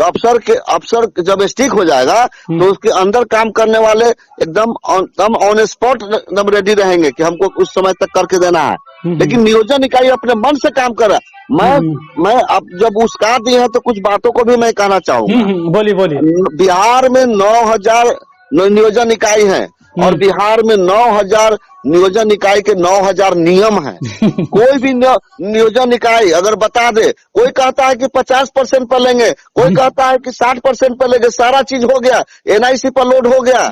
अफसर जब स्टिक हो जाएगा तो उसके अंदर काम करने वाले एकदम ऑन स्पॉट एकदम रेडी रहेंगे कि हमको उस समय तक करके देना है। लेकिन नियोजन इकाई अपने मन से काम कर रहा है। मैं अब जब उसका दिए हैं तो कुछ बातों को भी मैं कहना चाहूंगा। बोलिए। बिहार में 9,000 नियोजन इकाई हैं और बिहार में 9,000 नियोजन इकाई के 9,000 नियम हैं। कोई भी नियोजन इकाई अगर बता दे, कोई कहता है कि 50% पर लेंगे, कोई कहता है कि 60% पर लेंगे, सारा चीज हो गया, एनआईसी पर लोड हो गया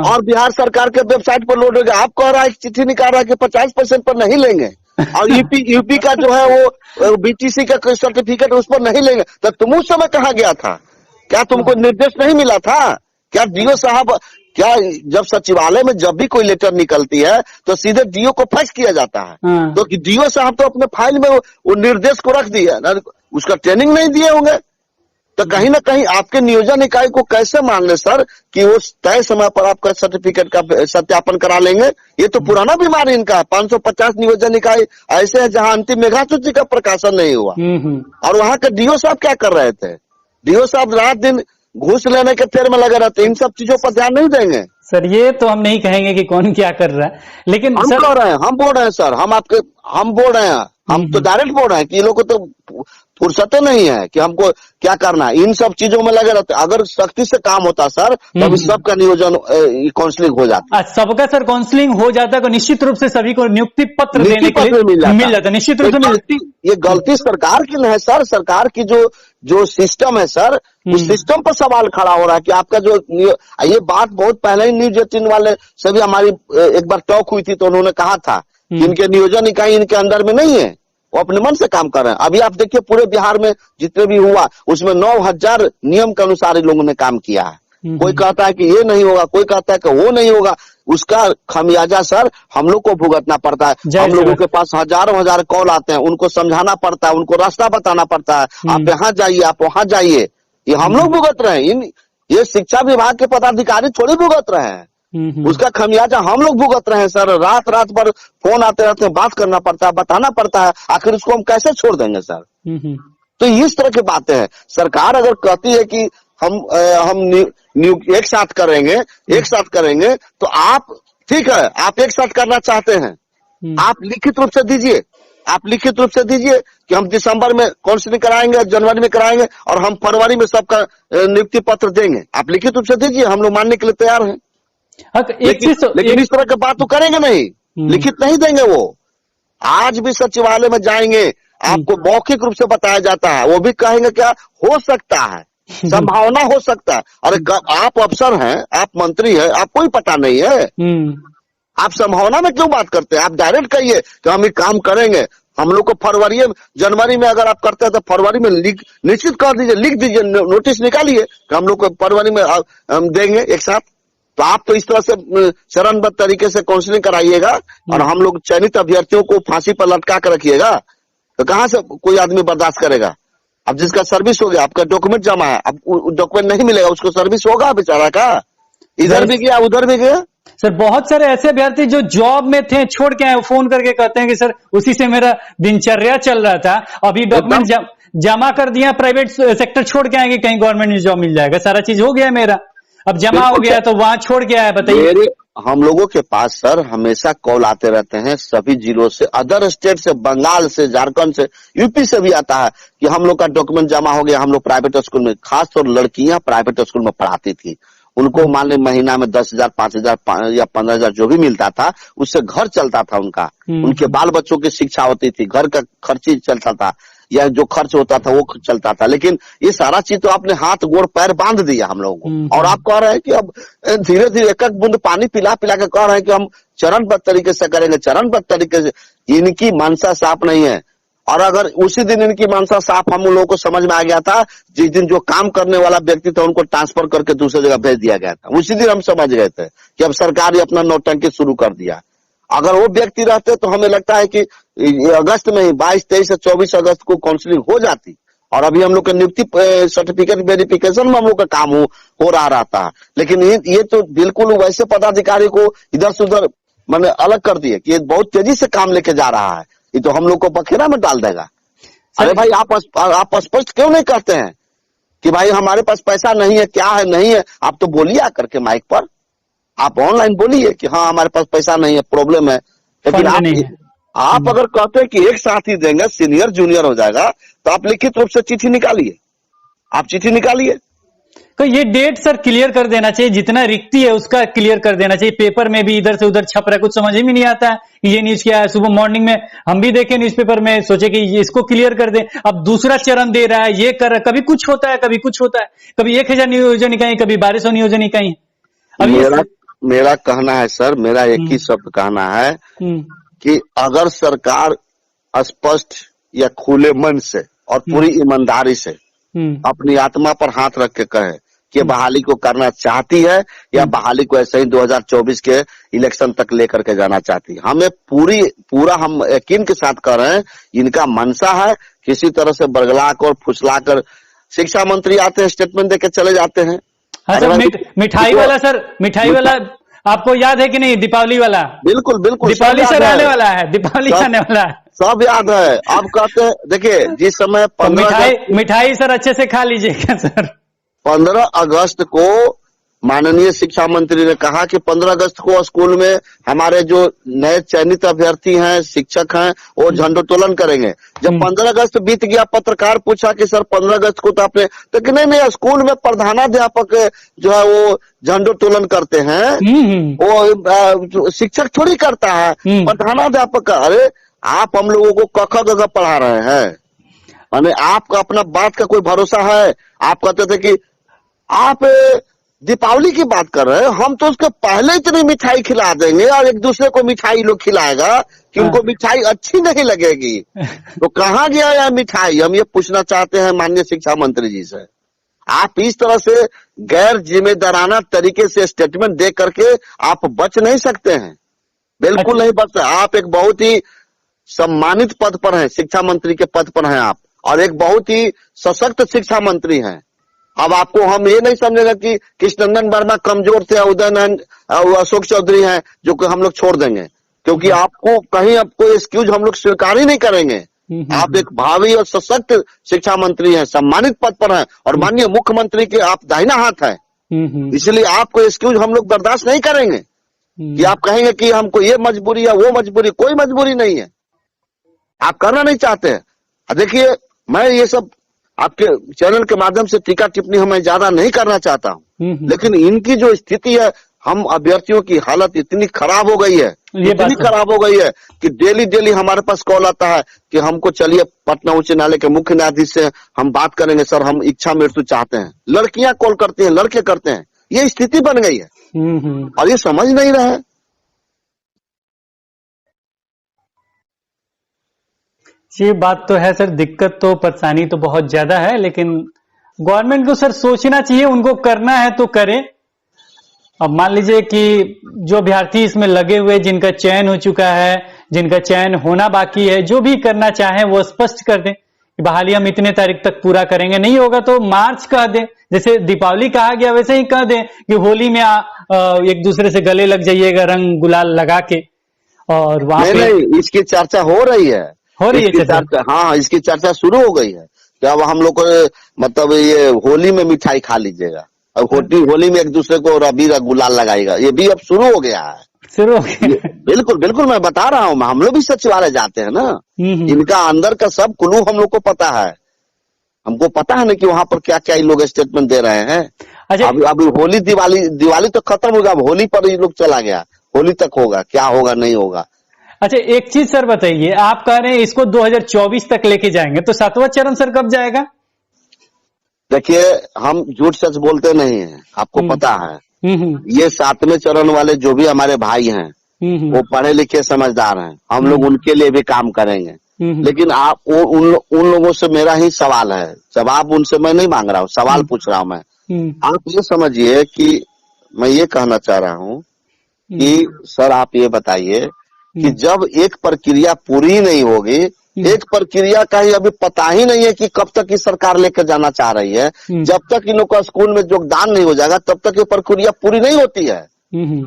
और बिहार सरकार के वेबसाइट पर लोड हो गया। आप कह रहा है, चिट्ठी निकाल रहा है कि 50% पर नहीं लेंगे, और यूपी का जो है वो बीटीसी का सर्टिफिकेट उस पर नहीं लेंगे। तो तुम उस समय कहाँ गया था? क्या तुमको निर्देश नहीं मिला था? क्या डीओ साहब, क्या जब सचिवालय में जब भी कोई लेटर निकलती है तो सीधे डीओ को फैक्स किया जाता है? तो डीओ साहब तो अपने फाइल में वो निर्देश को रख दिया, उसका ट्रेनिंग नहीं दिए होंगे। तो कहीं ना कहीं आपके नियोजन इकाई को कैसे मान ले सर कि वो तय समय पर आपका सर्टिफिकेट का सत्यापन करा लेंगे? ये तो पुराना बीमारी इनका है। 550 नियोजन इकाई ऐसे है जहां अंतिम मेधा सूची का प्रकाशन नहीं हुआ, और वहां के डीओ साहब क्या कर रहे थे? डीओ साहब रात दिन घूस लेने के फेर में लगे रहते, इन सब चीजों पर ध्यान नहीं देंगे। सर ये तो हम नहीं कहेंगे कि कौन क्या कर रहा है, लेकिन हम बोल रहे हैं सर, हम बोल रहे हैं, हम तो डायरेक्ट बोल रहे हैं कि ये लोग को तो फुर्सतें नहीं है कि हमको क्या करना है, इन सब चीजों में लगे रहते। अगर सख्ती से काम होता सर, तब इस सब का नियोजन काउंसलिंग हो जाता। सबका सर काउंसलिंग हो जाता है तो निश्चित रूप से सभी को नियुक्ति पत्र देने के लिए मिल जाता, निश्चित रूप से ये गलती सरकार की नहीं है सर, सरकार की जो सिस्टम है सर, उस सिस्टम पर सवाल खड़ा हो रहा है कि आपका जो ये बात बहुत पहले ही न्यूज 18 वाले सभी हमारी एक बार टॉक हुई थी तो उन्होंने कहा था कि इनके नियोजन इकाई इनके अंदर में नहीं है, वो अपने मन से काम कर रहे हैं। अभी आप देखिए पूरे बिहार में जितने भी हुआ उसमें 9,000 नियम के अनुसार इन लोगों ने काम किया है। कोई कहता है कि ये नहीं होगा, कोई कहता है कि वो नहीं होगा, उसका खमियाजा सर हम लोग को भुगतना पड़ता है। हम लोगों के पास हजारों हजार कॉल आते हैं, उनको समझाना पड़ता है, उनको रास्ता बताना पड़ता है, आप यहाँ जाइए, आप वहां जाइए, ये हम लोग भुगत रहे हैं। ये शिक्षा विभाग के पदाधिकारी थोड़ी भुगत रहे हैं, उसका खमियाजा हम लोग भुगत रहे हैं सर। रात रात भर फोन आते रहते हैं, बात करना पड़ता है, बताना पड़ता है, आखिर उसको हम कैसे छोड़ देंगे सर। तो इस तरह की बातें हैं। सरकार अगर कहती है कि हम एक साथ करेंगे तो आप ठीक है, आप एक साथ करना चाहते हैं, आप लिखित रूप से दीजिए, आप लिखित रूप से दीजिए कि हम दिसंबर में काउंसलिंग कराएंगे, जनवरी में कराएंगे और हम फरवरी में सबका नियुक्ति पत्र देंगे। आप लिखित रूप से दीजिए, हम लोग मानने के लिए तैयार हैं। लेकिन इस तरह की बात तो करेंगे नहीं, लिखित नहीं देंगे। वो आज भी सचिवालय में जाएंगे, आपको मौखिक रूप से बताया जाता है, वो भी कहेंगे क्या हो सकता है, संभावना हो सकता है। अरे आप अफसर हैं, आप मंत्री हैं, आपको ही पता नहीं है, आप संभावना में क्यों बात करते हैं? आप डायरेक्ट कहिए कि हम ये काम करेंगे। हम लोग को जनवरी में अगर आप करते हैं तो फरवरी में निश्चित कर दीजिए, लिख दीजिए, नोटिस निकालिए कि हम लोग को फरवरी में देंगे एक साथ। तो आप तो इस तरह से चरणबद्ध तरीके से काउंसलिंग कराइएगा और हम लोग चयनित अभ्यर्थियों को फांसी पर लटका कर रखिएगा, तो कहां से कोई आदमी बर्दाश्त करेगा? अब जिसका सर्विस हो गया, आपका डॉक्यूमेंट जमा है, अब डॉक्यूमेंट नहीं मिलेगा, उसको सर्विस होगा बेचारा का, इधर भी गया उधर भी गया। सर बहुत सारे ऐसे अभ्यर्थी जो जॉब में थे छोड़ के आए, फोन करके कहते हैं कि सर उसी से मेरा दिनचर्या चल रहा था, अभी डॉक्यूमेंट जमा कर दिया, प्राइवेट सेक्टर छोड़ के आएंगे, कहीं गवर्नमेंट में जॉब मिल जाएगा, सारा चीज हो गया मेरा, अब जमा हो गया तो वहां छोड़ के आया। बताइए, हम लोगों के पास सर हमेशा कॉल आते रहते हैं सभी जिलों से, अदर स्टेट से, बंगाल से, झारखंड से, यूपी से भी आता है कि हम लोग का डॉक्यूमेंट जमा हो गया, हम लोग प्राइवेट स्कूल में, खासतौर लड़कियां प्राइवेट स्कूल में पढ़ाती थी, उनको मान ले महीना में 10,000, 5,000 या 15,000 जो भी मिलता था, उससे घर चलता था उनका, उनके बाल बच्चों की शिक्षा होती थी, घर का खर्ची चलता था, या जो खर्च होता था वो चलता था। लेकिन ये सारा चीज तो आपने हाथ गोड़ पैर बांध दिया हम लोगों को, और आप कह रहे हैं कि अब धीरे धीरे एक एक बूंद पानी पिला पिला के कह रहे हैं कि हम चरणबद्ध तरीके से करेंगे, चरणबद्ध तरीके से। इनकी मानसा साफ नहीं है, और अगर उसी दिन इनकी मानसा साफ हम लोगों को समझ में आ गया था, जिस दिन जो काम करने वाला व्यक्ति था उनको ट्रांसफर करके दूसरी जगह भेज दिया गया था, उसी दिन हम समझ गए थे कि अब सरकार ने अपना नौटंकी शुरू कर दिया। अगर वो व्यक्ति रहते तो हमें लगता है कि अगस्त में ही 22, 23 से 24 अगस्त को काउंसलिंग हो जाती, और अभी हम लोग का नियुक्ति सर्टिफिकेट वेरिफिकेशन में हम लोग का काम हो रहा रहता है। लेकिन ये तो बिल्कुल वैसे पदाधिकारी को इधर से उधर मैंने अलग कर दिए कि ये बहुत तेजी से काम लेके जा रहा है, ये तो हम लोग को बखेरा में डाल देगा। अरे भाई आप स्पष्ट क्यों नहीं कहते हैं कि भाई हमारे पास पैसा नहीं है, क्या है नहीं है? आप तो बोलिए आकर के माइक पर, आप ऑनलाइन बोलिए कि हाँ हमारे पास पैसा नहीं है, प्रॉब्लम है। लेकिन आप अगर कहते हैं कि एक साथ ही देंगे, सीनियर जूनियर हो जाएगा, तो आप लिखित रूप से चिट्ठी निकालिए, आप चिट्ठी निकालिए। तो ये डेट सर क्लियर कर देना चाहिए, जितना रिक्ति है उसका क्लियर कर देना चाहिए। पेपर में भी इधर से उधर छप रहा है, कुछ समझ ही नहीं आता है ये न्यूज क्या है। सुबह मॉर्निंग में हम भी देखे न्यूज़पेपर में, सोचे कि इसको क्लियर कर दे। अब दूसरा चरण दे रहा है, ये कर रहा है, कभी कुछ होता है, कभी कुछ होता है, कभी 1,000 नियोजन इकाई, कभी 1200 नियोजन इकाई। मेरा कहना है सर, मेरा एक ही शब्द कहना है कि अगर सरकार स्पष्ट या खुले मन से और पूरी ईमानदारी से अपनी आत्मा पर हाथ रख के कहे कि बहाली को करना चाहती है, या बहाली को ऐसे ही 2024 के इलेक्शन तक लेकर के जाना चाहती है, हमें पूरा हम यकीन के साथ कह रहे हैं, इनका मनसा है। किसी तरह से बरगला कर फुसला कर शिक्षा मंत्री आते हैं, स्टेटमेंट देके चले जाते हैं। हाँ सर, मिठाई वाला सर, मिठाई वाला आपको याद है कि नहीं? दीपावली वाला, बिल्कुल बिल्कुल, दीपावली सर आने वाला है, दीपावली आने वाला है, सब याद है। आप कहते हैं, देखिए जिस समय मिठाई सर अच्छे से खा लीजिएगा सर। 15 अगस्त को माननीय शिक्षा मंत्री ने कहा कि 15 अगस्त को स्कूल में हमारे जो नए चयनित अभ्यर्थी हैं, शिक्षक हैं, वो झंडोत्तोलन करेंगे। जब 15 अगस्त बीत गया, पत्रकार पूछा कि सर 15 अगस्त को तो आपने, तो कि नहीं, स्कूल में प्रधानाध्यापक जो है वो झंडोत्तोलन करते हैं, वो शिक्षक थोड़ी करता है, प्रधानाध्यापक। अरे आप हम लोगों को क ख ग घ पढ़ा रहे हैं, यानी आपका अपना बात का कोई भरोसा है? आप कहते थे कि आप दीपावली की बात कर रहे हैं, हम तो उसके पहले इतनी मिठाई खिला देंगे और एक दूसरे को मिठाई लोग खिलाएगा कि उनको मिठाई अच्छी नहीं लगेगी। तो कहाँ गया यह मिठाई? हम ये पूछना चाहते हैं माननीय शिक्षा मंत्री जी से। आप इस तरह से गैर जिम्मेदाराना तरीके से स्टेटमेंट दे करके आप बच नहीं सकते हैं, बिल्कुल नहीं बच सकते। आप एक बहुत ही सम्मानित पद पर हैं, शिक्षा मंत्री के पद पर हैं आप, और एक बहुत ही सशक्त शिक्षा मंत्री हैं। अब आपको हम ये नहीं समझेगा कि कृष्णनंदन वर्मा कमजोर थे, उदयनारायण अशोक चौधरी हैं जो कि हम लोग छोड़ देंगे, क्योंकि आपको कहीं आपको एक्सक्यूज हम लोग स्वीकार ही नहीं करेंगे। आप एक भावी और सशक्त शिक्षा मंत्री हैं, सम्मानित पद पर हैं, और माननीय मुख्यमंत्री के आप दाहिना हाथ हैं, इसलिए आपको एक्सक्यूज हम लोग बर्दाश्त नहीं करेंगे कि आप कहेंगे कि हमको ये मजबूरी है, वो मजबूरी। कोई मजबूरी नहीं है, आप करना नहीं चाहते हैं। देखिए, मैं ये सब आपके चैनल के माध्यम से टीका टिप्पणी हमें ज्यादा नहीं करना चाहता हूँ, लेकिन इनकी जो स्थिति है, हम अभ्यर्थियों की हालत इतनी खराब हो गई है, इतनी खराब हो गई है कि डेली डेली हमारे पास कॉल आता है कि हमको चलिए पटना उच्च न्यायालय के मुख्य न्यायाधीश से हम बात करेंगे सर, हम इच्छा मृत्यु चाहते हैं। लड़कियां कॉल करती हैं, लड़के करते हैं, ये स्थिति बन गई है और ये समझ नहीं रहे। ये बात तो है सर, दिक्कत तो परेशानी तो बहुत ज्यादा है, लेकिन गवर्नमेंट को सर सोचना चाहिए, उनको करना है तो करे। अब मान लीजिए कि जो अभ्यर्थी इसमें लगे हुए, जिनका चयन हो चुका है, जिनका चयन होना बाकी है, जो भी करना चाहें वो स्पष्ट कर दें कि बहाली हम इतने तारीख तक पूरा करेंगे, नहीं होगा तो मार्च कह दें। जैसे दीपावली कहा गया वैसे ही कह दें कि होली में एक दूसरे से गले लग जाइएगा रंग गुलाल लगा के, और वहां पे नहीं, इसकी चर्चा हो रही है, चर्चा। हाँ, इसकी चर्चा शुरू हो गई है कि अब हम लोग को मतलब ये होली में मिठाई खा लीजिएगा, अब होली में एक दूसरे को अबीर गुलाल लगाएगा, ये भी अब शुरू हो गया है। शुरू हो गया, बिल्कुल बिल्कुल, मैं बता रहा हूँ, हम लोग भी सचिवालय जाते हैं ना, इनका अंदर का सब क्लू हम लोग को पता है। हमको पता है ना कि वहां पर क्या क्या ये लोग स्टेटमेंट दे रहे हैं। अच्छा, अभी होली दिवाली तो खत्म होगा, अब होली पर ये लोग चला गया, होली तक होगा, क्या होगा नहीं होगा। अच्छा, एक चीज सर बताइए, आप कह रहे हैं इसको 2024 तक लेके जाएंगे, तो 7वां चरण सर कब जाएगा? देखिए, हम झूठ सच बोलते नहीं हैं, आपको पता है। ये 7वें चरण वाले जो भी हमारे भाई हैं, वो पढ़े लिखे समझदार हैं, हम लोग उनके लिए भी काम करेंगे। लेकिन आप उन लोगों से मेरा ही सवाल है, जवाब उनसे मैं नहीं मांग रहा हूँ, सवाल पूछ रहा हूँ मैं। आप ये समझिए कि मैं ये कहना चाह रहा हूँ कि सर आप ये बताइए कि जब एक प्रक्रिया पूरी नहीं होगी, एक प्रक्रिया का ही अभी पता ही नहीं है कि कब तक ये सरकार लेकर जाना चाह रही है, जब तक इन लोग का स्कूल में योगदान नहीं हो जाएगा तब तक ये प्रक्रिया पूरी नहीं होती है।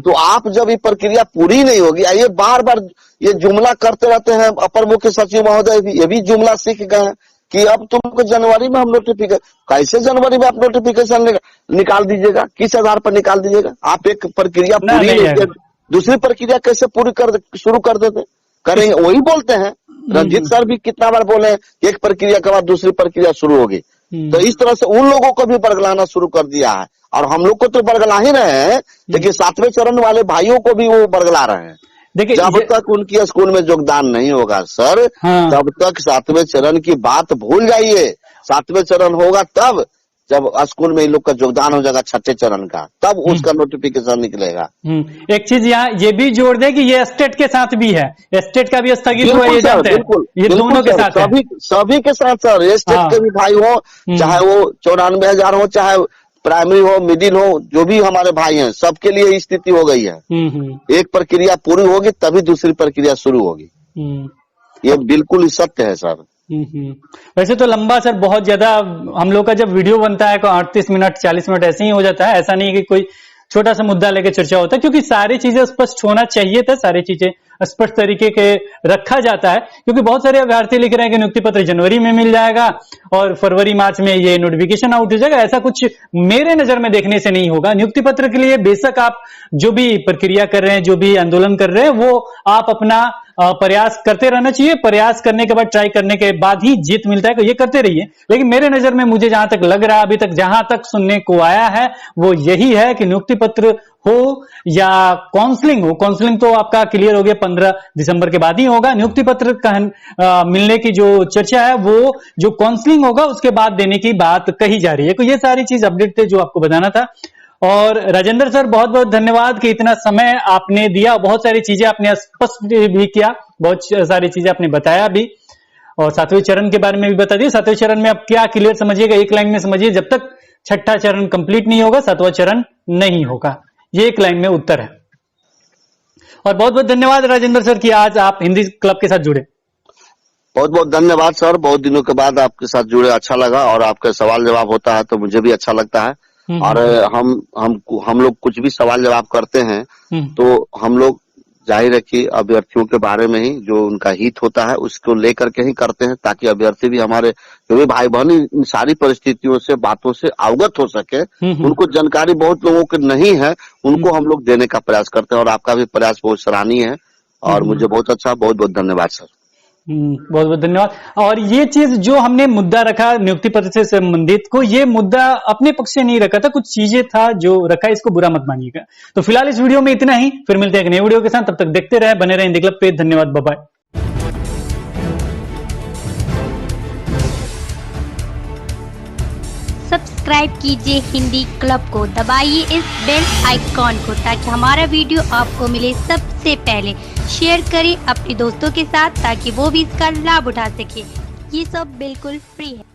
तो आप जब ये प्रक्रिया पूरी नहीं होगी, ये बार बार ये जुमला करते रहते हैं अपर मुख्य सचिव महोदय भी, ये भी जुमला सीख गए हैं कि अब तुमको जनवरी में हम नोटिफिकेशन, कैसे जनवरी में आप नोटिफिकेशन निकाल दीजिएगा, किस आधार पर निकाल दीजिएगा? आप एक प्रक्रिया पूरी नहीं, दूसरी प्रक्रिया कैसे शुरू कर देते करेंगे? वही बोलते हैं, रंजीत सर भी कितना बार बोले एक प्रक्रिया के बाद दूसरी प्रक्रिया शुरू होगी। तो इस तरह से उन लोगों को भी बरगलाना शुरू कर दिया है, और हम लोग को तो बरगला ही रहे हैं, लेकिन 7वें चरण वाले भाइयों को भी वो बरगला रहे हैं। देखिए, जब तक उनकी स्कूल में योगदान नहीं होगा सर, तब तक 7वें चरण की बात भूल जाइए। 7वें चरण होगा तब जब स्कूल में इन लोग का योगदान हो जाएगा 6ठे चरण का, तब उसका नोटिफिकेशन निकलेगा। एक चीज यहाँ ये भी जोड़ दे कि ये स्टेट के साथ भी है, स्टेट का भी स्थगित हुआ, ये जानते हैं, ये दोनों के साथ, सभी के साथ सर, स्टेट के भी भाई हो, चाहे वो 94,000 हो, चाहे प्राइमरी हो, मिडिल हो, जो भी हमारे भाई हैं, सबके लिए स्थिति हो गई है। एक प्रक्रिया पूरी होगी तभी दूसरी प्रक्रिया शुरू होगी, ये बिल्कुल सत्य है सर। वैसे तो लंबा सर, बहुत ज्यादा हम लोग का जब वीडियो बनता है 38 मिनट 40 मिनट ऐसे ही हो जाता है, ऐसा नहीं कि कोई छोटा सा मुद्दा लेकर चर्चा होता है, क्योंकि सारी चीजें स्पष्ट होना चाहिए था, सारी चीजें स्पष्ट तरीके के रखा जाता है, क्योंकि बहुत सारे अभ्यर्थी लिख रहे हैं कि नियुक्ति पत्र जनवरी में मिल जाएगा और फरवरी मार्च में ये नोटिफिकेशन आउट हो जाएगा। ऐसा कुछ मेरे नजर में देखने से नहीं होगा। नियुक्ति पत्र के लिए बेशक आप जो भी प्रक्रिया कर रहे हैं, जो भी आंदोलन कर रहे हैं, वो आप अपना प्रयास करते रहना चाहिए। प्रयास करने के बाद, ट्राई करने के बाद ही जीत मिलता है, तो ये करते रहिए। लेकिन मेरे नजर में, मुझे जहां तक लग रहा है, अभी तक जहां तक सुनने को आया है, वो यही है कि नियुक्ति पत्र हो या काउंसलिंग हो, काउंसलिंग तो आपका क्लियर हो गया 15 दिसंबर के बाद ही होगा। नियुक्ति पत्र मिलने की जो चर्चा है, वो जो काउंसलिंग होगा उसके बाद देने की बात कही जा रही है। तो ये सारी चीज अपडेट थे जो आपको बताना था। और राजेंद्र सर, बहुत बहुत धन्यवाद कि इतना समय आपने दिया, बहुत सारी चीजें आपने स्पष्ट भी किया, बहुत सारी चीजें आपने बताया भी, और 7वें चरण के बारे में भी बता दिया। 7वें चरण में आप क्या क्लियर समझिएगा, एक लाइन में समझिए, जब तक 6ठा चरण कंप्लीट नहीं होगा 7वां चरण नहीं होगा। ये एक लाइन में उत्तर है। और बहुत बहुत धन्यवाद राजेंद्र सर कि आज आप हिंदी क्लब के साथ जुड़े। बहुत बहुत धन्यवाद सर, बहुत दिनों के बाद आपके साथ जुड़े, अच्छा लगा। और आपका सवाल जवाब होता है तो मुझे भी अच्छा लगता है। और हम लोग कुछ भी सवाल जवाब करते हैं तो हम लोग जाहिर है कि अभ्यर्थियों के बारे में ही, जो उनका हित होता है उसको लेकर के ही करते हैं, ताकि अभ्यर्थी भी, हमारे जो भी भाई बहन इन सारी परिस्थितियों से, बातों से अवगत हो सके। उनको जानकारी बहुत लोगों को नहीं है, उनको हम लोग देने का प्रयास करते हैं। और आपका भी प्रयास बहुत सराहनीय है और मुझे बहुत अच्छा, बहुत बहुत धन्यवाद सर। बहुत बहुत धन्यवाद। और ये चीज जो हमने मुद्दा रखा नियुक्ति पत्र से संबंधित को, ये मुद्दा अपने पक्ष से नहीं रखा था, कुछ चीजें था जो रखा, इसको बुरा मत मानिएगा। तो फिलहाल इस वीडियो में इतना ही, फिर मिलते हैं एक नए वीडियो के साथ। तब तक देखते रहे, बने रहे हिंदी क्लब पे। धन्यवाद, बाय बाय। सब्सक्राइब कीजिए हिंदी क्लब को, दबाइए इस बेल आइकॉन को ताकि हमारा वीडियो आपको मिले सबसे पहले। शेयर करें अपने दोस्तों के साथ ताकि वो भी इसका लाभ उठा सके। ये सब बिल्कुल फ्री है।